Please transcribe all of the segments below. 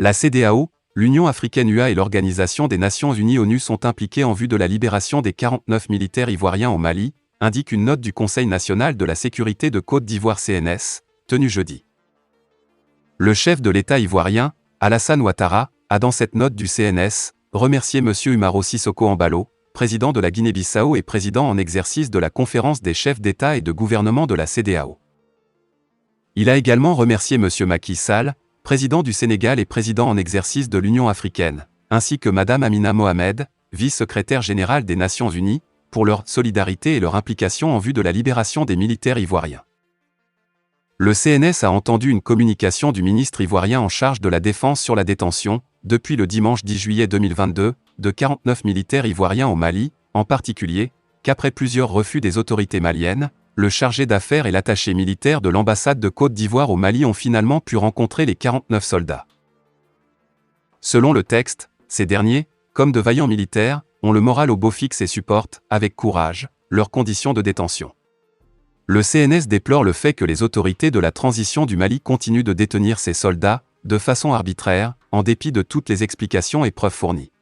La CEDEAO, l'Union africaine UA et l'Organisation des Nations Unies ONU sont impliqués en vue de la libération des 49 militaires ivoiriens au Mali, indique une note du Conseil national de la sécurité de Côte d'Ivoire CNS, tenue jeudi. Le chef de l'État ivoirien, Alassane Ouattara, a dans cette note du CNS, remercié M. Umaro Sissoko Embalo, président de la Guinée-Bissau et président en exercice de la conférence des chefs d'État et de gouvernement de la CEDEAO. Il a également remercié M. Macky Sall, président du Sénégal et président en exercice de l'Union africaine, ainsi que Mme Amina Mohamed, vice-secrétaire générale des Nations Unies, pour leur solidarité et leur implication en vue de la libération des militaires ivoiriens. Le CNS a entendu une communication du ministre ivoirien en charge de la défense sur la détention, depuis le dimanche 10 juillet 2022, de 49 militaires ivoiriens au Mali, en particulier, qu'après plusieurs refus des autorités maliennes, le chargé d'affaires et l'attaché militaire de l'ambassade de Côte d'Ivoire au Mali ont finalement pu rencontrer les 49 soldats. Selon le texte, ces derniers, comme de vaillants militaires, ont le moral au beau fixe et supportent, avec courage, leurs conditions de détention. Le CNS déplore le fait que les autorités de la transition du Mali continuent de détenir ces soldats, de façon arbitraire, en dépit de toutes les explications et preuves fournies.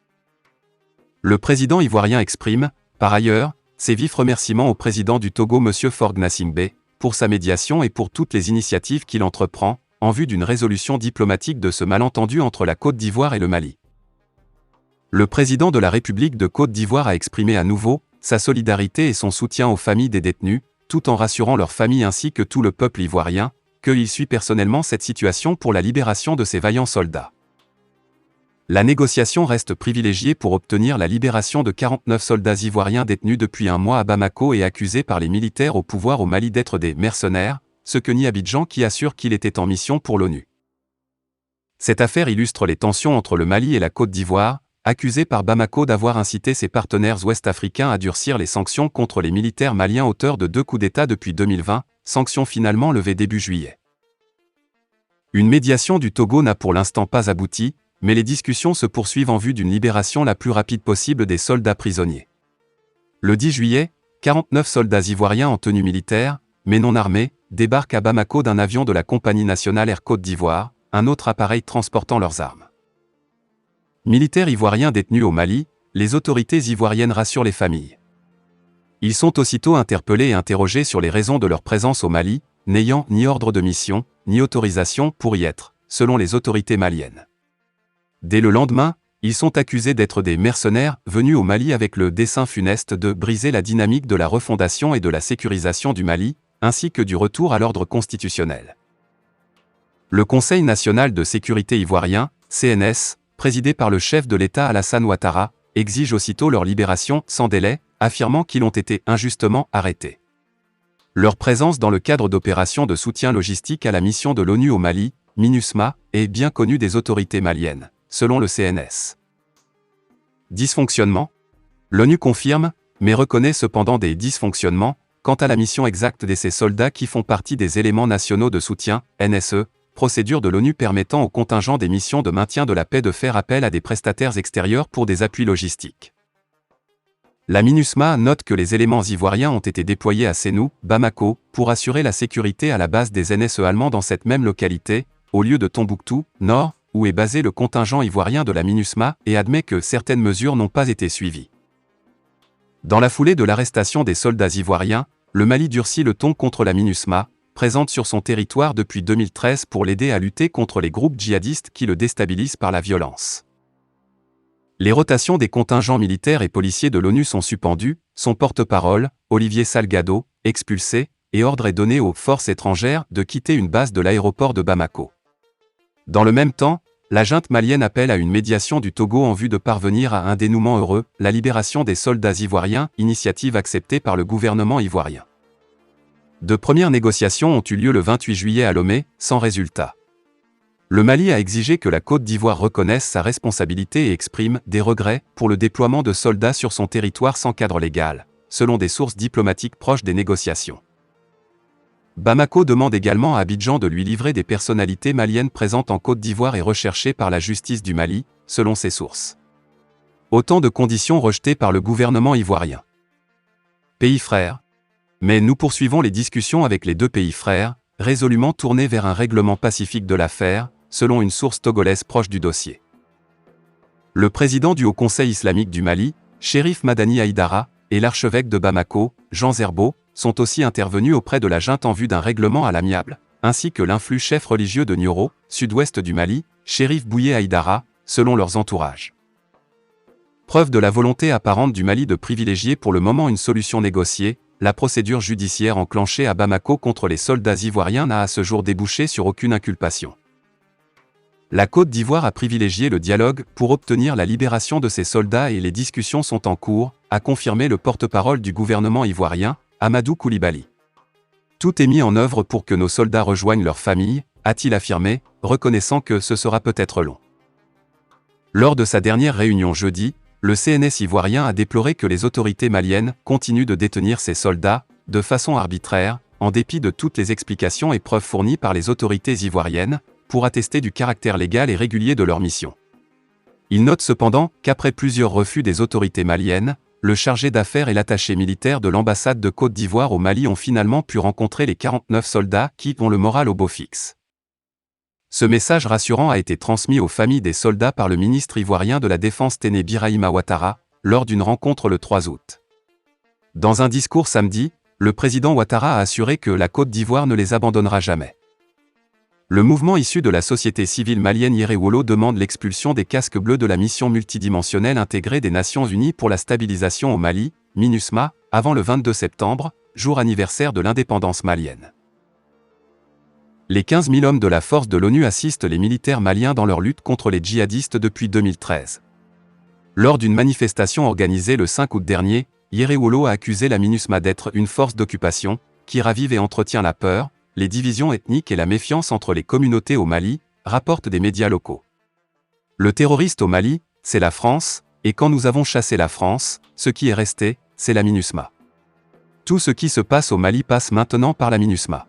Le président ivoirien exprime, par ailleurs, ses vifs remerciements au président du Togo M. Faure Gnassingbé, pour sa médiation et pour toutes les initiatives qu'il entreprend, en vue d'une résolution diplomatique de ce malentendu entre la Côte d'Ivoire et le Mali. Le président de la République de Côte d'Ivoire a exprimé à nouveau sa solidarité et son soutien aux familles des détenus, tout en rassurant leurs familles ainsi que tout le peuple ivoirien, qu'il suit personnellement cette situation pour la libération de ces vaillants soldats. La négociation reste privilégiée pour obtenir la libération de 49 soldats ivoiriens détenus depuis un mois à Bamako et accusés par les militaires au pouvoir au Mali d'être des mercenaires, ce que nie Abidjan qui assure qu'il était en mission pour l'ONU. Cette affaire illustre les tensions entre le Mali et la Côte d'Ivoire, accusé par Bamako d'avoir incité ses partenaires ouest-africains à durcir les sanctions contre les militaires maliens auteurs de 2 coups d'État depuis 2020, sanctions finalement levées début juillet. Une médiation du Togo n'a pour l'instant pas abouti, mais les discussions se poursuivent en vue d'une libération la plus rapide possible des soldats prisonniers. Le 10 juillet, 49 soldats ivoiriens en tenue militaire, mais non armés, débarquent à Bamako d'un avion de la Compagnie nationale Air Côte d'Ivoire, un autre appareil transportant leurs armes. Militaires ivoiriens détenus au Mali, les autorités ivoiriennes rassurent les familles. Ils sont aussitôt interpellés et interrogés sur les raisons de leur présence au Mali, n'ayant ni ordre de mission, ni autorisation pour y être, selon les autorités maliennes. Dès le lendemain, ils sont accusés d'être des mercenaires venus au Mali avec le dessein funeste de briser la dynamique de la refondation et de la sécurisation du Mali, ainsi que du retour à l'ordre constitutionnel. Le Conseil national de sécurité ivoirien, CNS, présidé par le chef de l'État Alassane Ouattara, exige aussitôt leur libération sans délai, affirmant qu'ils ont été injustement arrêtés. Leur présence dans le cadre d'opérations de soutien logistique à la mission de l'ONU au Mali, MINUSMA, est bien connue des autorités maliennes, selon le CNS. Dysfonctionnement ? L'ONU confirme, mais reconnaît cependant des dysfonctionnements, quant à la mission exacte de ces soldats qui font partie des éléments nationaux de soutien, NSE, procédure de l'ONU permettant aux contingents des missions de maintien de la paix de faire appel à des prestataires extérieurs pour des appuis logistiques. La MINUSMA note que les éléments ivoiriens ont été déployés à Sénou, Bamako, pour assurer la sécurité à la base des NSE allemands dans cette même localité, au lieu de Tombouctou, nord, où est basé le contingent ivoirien de la MINUSMA, et admet que certaines mesures n'ont pas été suivies. Dans la foulée de l'arrestation des soldats ivoiriens, le Mali durcit le ton contre la MINUSMA, présente sur son territoire depuis 2013 pour l'aider à lutter contre les groupes djihadistes qui le déstabilisent par la violence. Les rotations des contingents militaires et policiers de l'ONU sont suspendues, son porte-parole, Olivier Salgado, expulsé, et ordre est donné aux forces étrangères de quitter une base de l'aéroport de Bamako. Dans le même temps, la junte malienne appelle à une médiation du Togo en vue de parvenir à un dénouement heureux, la libération des soldats ivoiriens, initiative acceptée par le gouvernement ivoirien. De premières négociations ont eu lieu le 28 juillet à Lomé, sans résultat. Le Mali a exigé que la Côte d'Ivoire reconnaisse sa responsabilité et exprime des regrets pour le déploiement de soldats sur son territoire sans cadre légal, selon des sources diplomatiques proches des négociations. Bamako demande également à Abidjan de lui livrer des personnalités maliennes présentes en Côte d'Ivoire et recherchées par la justice du Mali, selon ses sources. Autant de conditions rejetées par le gouvernement ivoirien. Pays frères. Mais nous poursuivons les discussions avec les deux pays frères, résolument tournés vers un règlement pacifique de l'affaire, selon une source togolaise proche du dossier. Le président du Haut Conseil islamique du Mali, Chérif Madani Haïdara, et l'archevêque de Bamako, Jean Zerbo, sont aussi intervenus auprès de la junte en vue d'un règlement à l'amiable, ainsi que l'influx chef religieux de Nioro, sud-ouest du Mali, Chérif Bouye Haïdara, selon leurs entourages. Preuve de la volonté apparente du Mali de privilégier pour le moment une solution négociée, la procédure judiciaire enclenchée à Bamako contre les soldats ivoiriens n'a à ce jour débouché sur aucune inculpation. La Côte d'Ivoire a privilégié le dialogue pour obtenir la libération de ses soldats et les discussions sont en cours, a confirmé le porte-parole du gouvernement ivoirien, Amadou Koulibaly. Tout est mis en œuvre pour que nos soldats rejoignent leurs familles, a-t-il affirmé, reconnaissant que ce sera peut-être long. Lors de sa dernière réunion jeudi, le CNS ivoirien a déploré que les autorités maliennes continuent de détenir ces soldats, de façon arbitraire, en dépit de toutes les explications et preuves fournies par les autorités ivoiriennes, pour attester du caractère légal et régulier de leur mission. Il note cependant qu'après plusieurs refus des autorités maliennes, le chargé d'affaires et l'attaché militaire de l'ambassade de Côte d'Ivoire au Mali ont finalement pu rencontrer les 49 soldats qui ont le moral au beau fixe. Ce message rassurant a été transmis aux familles des soldats par le ministre ivoirien de la Défense Téné Birahima Ouattara, lors d'une rencontre le 3 août. Dans un discours samedi, le président Ouattara a assuré que la Côte d'Ivoire ne les abandonnera jamais. Le mouvement issu de la société civile malienne Yéréwolo demande l'expulsion des casques bleus de la mission multidimensionnelle intégrée des Nations Unies pour la stabilisation au Mali, MINUSMA, avant le 22 septembre, jour anniversaire de l'indépendance malienne. Les 15 000 hommes de la force de l'ONU assistent les militaires maliens dans leur lutte contre les djihadistes depuis 2013. Lors d'une manifestation organisée le 5 août dernier, Yéréwolo a accusé la MINUSMA d'être une force d'occupation, qui ravive et entretient la peur, les divisions ethniques et la méfiance entre les communautés au Mali, rapportent des médias locaux. Le terroriste au Mali, c'est la France, et quand nous avons chassé la France, ce qui est resté, c'est la MINUSMA. Tout ce qui se passe au Mali passe maintenant par la MINUSMA.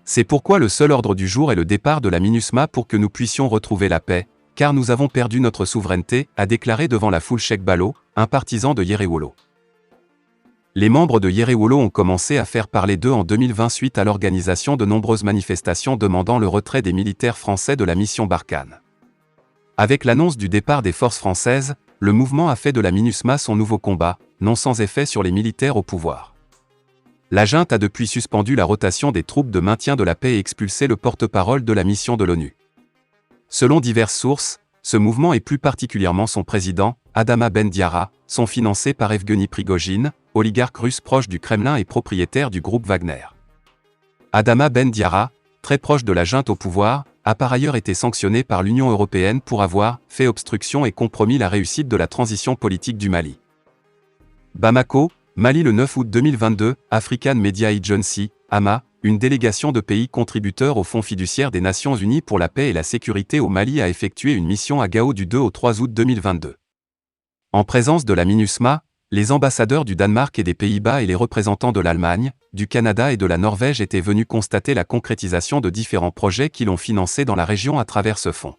C'est pourquoi le seul ordre du jour est le départ de la MINUSMA pour que nous puissions retrouver la paix, car nous avons perdu notre souveraineté, a déclaré devant la foule Cheikh Ballo, un partisan de Yéréwolo. Les membres de Yéréwolo ont commencé à faire parler d'eux en 2020 suite à l'organisation de nombreuses manifestations demandant le retrait des militaires français de la mission Barkhane. Avec l'annonce du départ des forces françaises, le mouvement a fait de la MINUSMA son nouveau combat, non sans effet sur les militaires au pouvoir. La junte a depuis suspendu la rotation des troupes de maintien de la paix et expulsé le porte-parole de la mission de l'ONU. Selon diverses sources, ce mouvement et plus particulièrement son président, Adama Ben Diara, sont financés par Evgeny Prigojine, oligarque russe proche du Kremlin et propriétaire du groupe Wagner. Adama Ben Diara, très proche de la junte au pouvoir, a par ailleurs été sanctionné par l'Union européenne pour avoir fait obstruction et compromis la réussite de la transition politique du Mali. Bamako, Mali le 9 août 2022, African Media Agency, AMA, une délégation de pays contributeurs au Fonds fiduciaire des Nations Unies pour la paix et la sécurité au Mali a effectué une mission à Gao du 2 au 3 août 2022. En présence de la MINUSMA, les ambassadeurs du Danemark et des Pays-Bas et les représentants de l'Allemagne, du Canada et de la Norvège étaient venus constater la concrétisation de différents projets qui l'ont financé dans la région à travers ce fonds.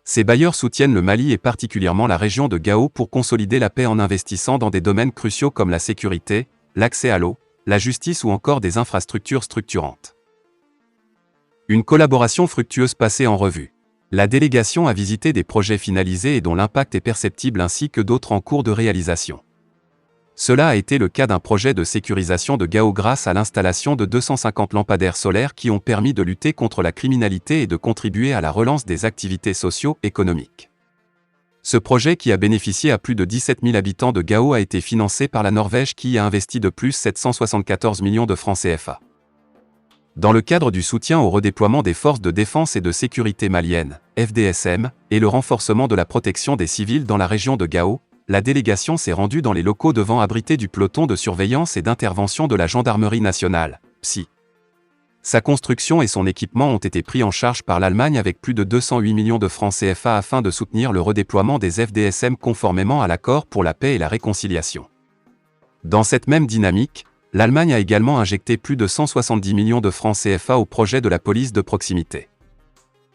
Ces bailleurs soutiennent le Mali et particulièrement la région de Gao pour consolider la paix en investissant dans des domaines cruciaux comme la sécurité, l'accès à l'eau, la justice ou encore des infrastructures structurantes. Une collaboration fructueuse passée en revue. La délégation a visité des projets finalisés et dont l'impact est perceptible ainsi que d'autres en cours de réalisation. Cela a été le cas d'un projet de sécurisation de Gao grâce à l'installation de 250 lampadaires solaires qui ont permis de lutter contre la criminalité et de contribuer à la relance des activités socio-économiques. Ce projet qui a bénéficié à plus de 17 000 habitants de Gao a été financé par la Norvège qui y a investi de plus 774 millions de francs CFA. Dans le cadre du soutien au redéploiement des forces de défense et de sécurité maliennes, FDSM, et le renforcement de la protection des civils dans la région de Gao, la délégation s'est rendue dans les locaux devant abriter du peloton de surveillance et d'intervention de la Gendarmerie nationale, PSI. Sa construction et son équipement ont été pris en charge par l'Allemagne avec plus de 208 millions de francs CFA afin de soutenir le redéploiement des FDSM conformément à l'accord pour la paix et la réconciliation. Dans cette même dynamique, l'Allemagne a également injecté plus de 170 millions de francs CFA au projet de la police de proximité.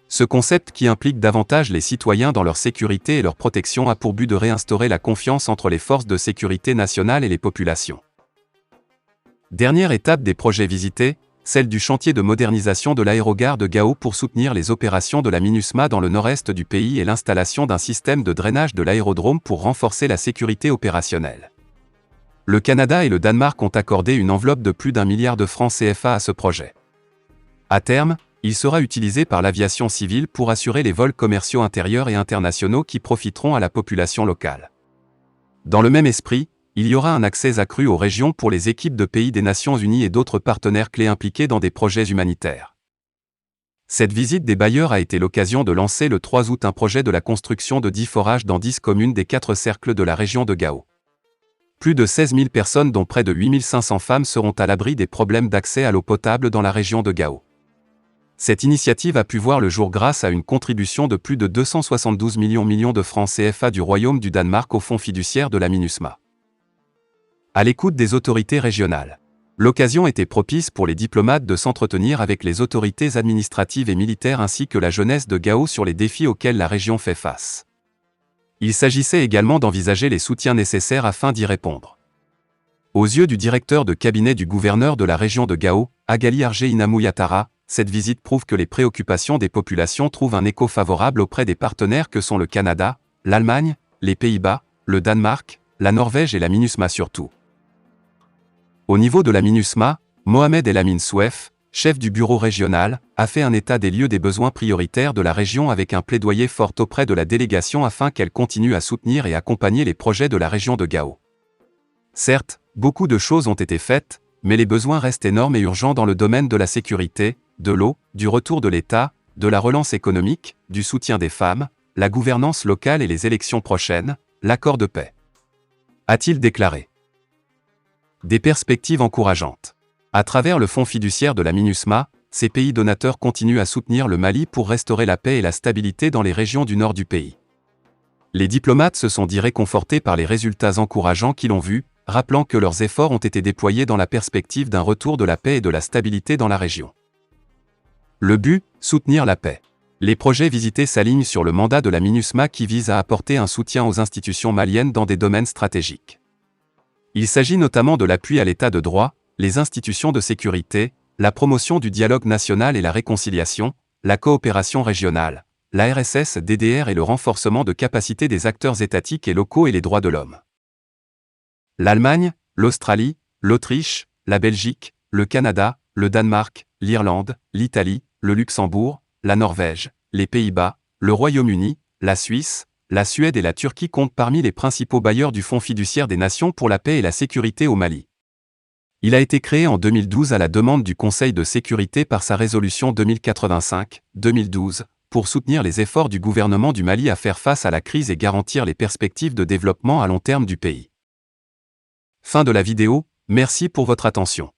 Ce concept qui implique davantage les citoyens dans leur sécurité et leur protection a pour but de réinstaurer la confiance entre les forces de sécurité nationales et les populations. Dernière étape des projets visités, celle du chantier de modernisation de l'aérogare de Gao pour soutenir les opérations de la MINUSMA dans le nord-est du pays et l'installation d'un système de drainage de l'aérodrome pour renforcer la sécurité opérationnelle. Le Canada et le Danemark ont accordé une enveloppe de plus d'1 milliard de francs CFA à ce projet. À terme, il sera utilisé par l'aviation civile pour assurer les vols commerciaux intérieurs et internationaux qui profiteront à la population locale. Dans le même esprit, il y aura un accès accru aux régions pour les équipes de pays des Nations Unies et d'autres partenaires clés impliqués dans des projets humanitaires. Cette visite des bailleurs a été l'occasion de lancer le 3 août un projet de la construction de 10 forages dans 10 communes des 4 cercles de la région de Gao. Plus de 16 000 personnes dont près de 8 500 femmes seront à l'abri des problèmes d'accès à l'eau potable dans la région de Gao. Cette initiative a pu voir le jour grâce à une contribution de plus de 272 millions de francs CFA du Royaume du Danemark au fonds fiduciaire de la MINUSMA. À l'écoute des autorités régionales. L'occasion était propice pour les diplomates de s'entretenir avec les autorités administratives et militaires ainsi que la jeunesse de Gao sur les défis auxquels la région fait face. Il s'agissait également d'envisager les soutiens nécessaires afin d'y répondre. Aux yeux du directeur de cabinet du gouverneur de la région de Gao, Agali Arjé Inamouyatara, cette visite prouve que les préoccupations des populations trouvent un écho favorable auprès des partenaires que sont le Canada, l'Allemagne, les Pays-Bas, le Danemark, la Norvège et la MINUSMA surtout. Au niveau de la MINUSMA, Mohamed El Amin Souef, chef du bureau régional, a fait un état des lieux des besoins prioritaires de la région avec un plaidoyer fort auprès de la délégation afin qu'elle continue à soutenir et accompagner les projets de la région de Gao. Certes, beaucoup de choses ont été faites, mais les besoins restent énormes et urgents dans le domaine de la sécurité, de l'eau, du retour de l'État, de la relance économique, du soutien des femmes, la gouvernance locale et les élections prochaines, l'accord de paix. A-t-il déclaré. Des perspectives encourageantes. À travers le fonds fiduciaire de la MINUSMA, ces pays donateurs continuent à soutenir le Mali pour restaurer la paix et la stabilité dans les régions du nord du pays. Les diplomates se sont dit réconfortés par les résultats encourageants qu'ils ont vus, rappelant que leurs efforts ont été déployés dans la perspective d'un retour de la paix et de la stabilité dans la région. Le but, soutenir la paix. Les projets visités s'alignent sur le mandat de la MINUSMA qui vise à apporter un soutien aux institutions maliennes dans des domaines stratégiques. Il s'agit notamment de l'appui à l'état de droit, les institutions de sécurité, la promotion du dialogue national et la réconciliation, la coopération régionale, la RSS DDR et le renforcement de capacités des acteurs étatiques et locaux et les droits de l'homme. L'Allemagne, l'Australie, l'Autriche, la Belgique, le Canada, le Danemark, l'Irlande, l'Italie, le Luxembourg, la Norvège, les Pays-Bas, le Royaume-Uni, la Suisse, la Suède et la Turquie comptent parmi les principaux bailleurs du Fonds fiduciaire des Nations pour la paix et la sécurité au Mali. Il a été créé en 2012 à la demande du Conseil de sécurité par sa résolution 2085-2012, pour soutenir les efforts du gouvernement du Mali à faire face à la crise et garantir les perspectives de développement à long terme du pays. Fin de la vidéo, merci pour votre attention.